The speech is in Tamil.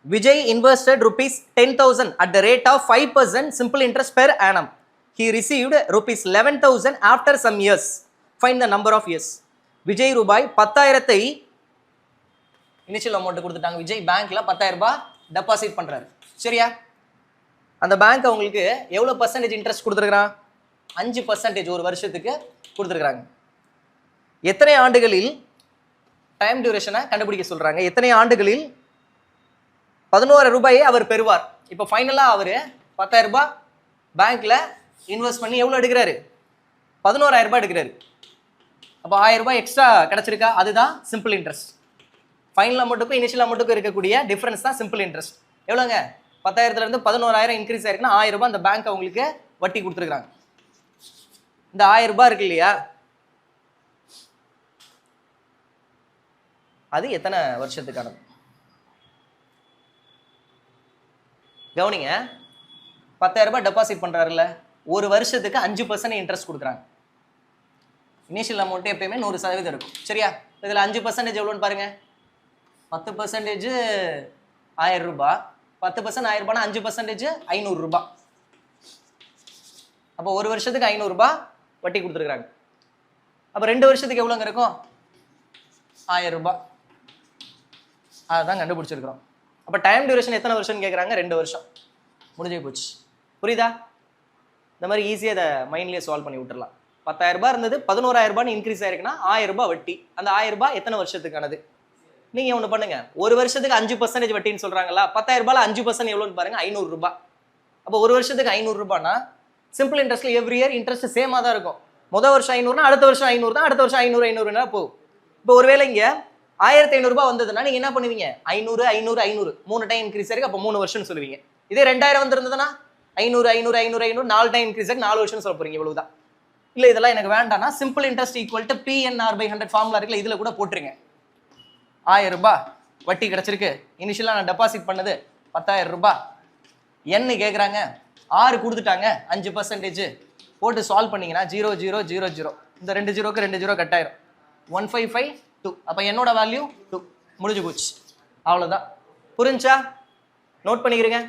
Vijay invested rupees 10,000 at the rate of 5% simple interest per annum. He received rupees 11,000 after some years. Find the number of years. Vijay ரூபாய் 10,000 இனிஷியல் அமௌண்ட் கொடுத்துட்டாங்க. விஜய் பேங்க்ல 10,000 ரூபாய் டெபாசிட் பண்றாரு. சரியா? அந்த பேங்க் அவங்களுக்கு எவ்வளவு பர்சன்டேஜ் இன்ட்ரெஸ்ட் கொடுத்துருக்கான்? 5% ஒரு வருஷத்துக்கு கொடுத்துருக்காங்க. எத்தனை ஆண்டுகளில் டைம் டியூரேஷனை கண்டுபிடிக்க சொல்றாங்க. எத்தனை ஆண்டுகளில் 11,000 ரூபாயை அவர் பெறுவார். இப்போ ஃபைனலா அவரு 10,000 ரூபாய் பேங்க்ல இன்வெஸ்ட் பண்ணி எவ்வளவு எடுக்கிறாரு? 11,000 ரூபாய் எடுக்கிறாரு. அப்போ 1000 ரூபாய் எக்ஸ்ட்ரா கிடைச்சிருக்கா? அதுதான் சிம்பிள் இன்ட்ரெஸ்ட். ஃபைனல் அமௌண்ட்டுக்கும் இனிஷியல் அமௌண்ட்டுக்கும் இருக்கக்கூடிய டிஃபரன்ஸ் தான் சிம்பிள் இன்ட்ரெஸ்ட். எவ்வளோங்க? 10,000 இருந்து 11,000 இன்க்ரீஸ் ஆயிருக்குன்னா 1000 ரூபாய் அந்த பேங்க் அவங்களுக்கு வட்டி கொடுத்துருக்காங்க. இந்த 1000 ரூபாய் இருக்கு இல்லையா, அது எத்தனை வருஷத்துக்கானது? கவனிங்க, 10,000 ரூபாய் டெபாசிட் பண்றாருல்ல, ஒரு வருஷத்துக்கு 5% இன்ட்ரெஸ்ட் கொடுக்குறாங்க. இனிஷியல் அமௌண்ட் எப்பயுமே 100% இருக்கும். சரியா? இதுல 5% எவ்வளோன்னு பாருங்க. 10% 1000 ரூபாய், 10% 1000 ரூபாய்னா 5% 500 ரூபாய். அப்போ ஒரு வருஷத்துக்கு 500 ரூபாய் வட்டி கொடுத்துருக்காங்க. அப்போ 2 வருஷத்துக்கு எவ்வளோங்க இருக்கும்? 1000 ரூபாய். அதுதான் கண்டுபிடிச்சிருக்கிறோம். அப்போ டைம் டியூரேஷன் எத்தனை வருஷம்னு கேட்குறாங்க? 2 வருஷம். முடிஞ்சு போச்சு. புரியுதா? இந்த மாதிரி ஈஸியாக இதை மைண்ட்லேயே சால்வ் பண்ணி விட்டுறலாம். 10,000 ரூபாய் இருந்தது, 11,000 ரூபாய்னு இன்க்ரீஸ் ஆயிருக்குன்னா 1000 ரூபாய் வட்டி. அந்த 1000 ரூபாய் எத்தனை வருஷத்துக்கானது? நீங்கள் ஒன்று பண்ணுங்க, ஒரு வருஷத்துக்கு 5% வட்டின்னு சொல்கிறாங்களா, 10,000 ரூபாயில் 5% எவ்வளோன்னு பாருங்க, 500 ரூபாய். அப்போ ஒரு வருஷத்துக்கு 500 ரூபாய்னா சிம்பிள் இன்ட்ரெஸ்ட்ல எவ்ரி இயர் இன்ட்ரெஸ்ட் சேமாக தான் இருக்கும். முதல் வருஷம் 500னா அடுத்த வருஷம் 500 தான், அடுத்த வருஷம் 500 போகும். இப்போ ஒருவேளை இங்கே 1,500 ரூபாய் வந்ததுன்னா நீங்கள் என்ன பண்ணுவீங்க? 500 500 500 3 டைம் இன்க்ரீஸ் ஆயிருக்கு, அப்போ 3 வருஷம்னு சொல்லுவீங்க. இதே 2,000 வந்திருந்ததுன்னா 500 500 500 500 4 டைம் இன்க்ரீஸ் ஆகி 4 வருஷம் சொல்ல போறீங்க. இவ்வளவுதான். இல்லை இதெல்லாம் எனக்கு வேண்டாம்னா simple interest equal to PNR/100 formula இருக்குல்ல, இதில் கூட போட்டுருங்க. 1000 ரூபாய் வட்டி கிடைச்சிருக்கு. இனிஷியலாக நான் டெபாசிட் பண்ணது 10,000 ரூபாய். என்ன கேட்குறாங்க? 6 கொடுத்துட்டாங்க, 5% போட்டு சால்வ் பண்ணீங்கன்னா 0 0 0 0. இந்த 2 0க்கு 2 0 கட் ஆயிரும். 1552. அப்போ என்னோட வேல்யூ 2. முடிஞ்சு போச்சு. அவ்வளோதான். புரிஞ்சா? நோட் பண்ணிக்கிறீங்க.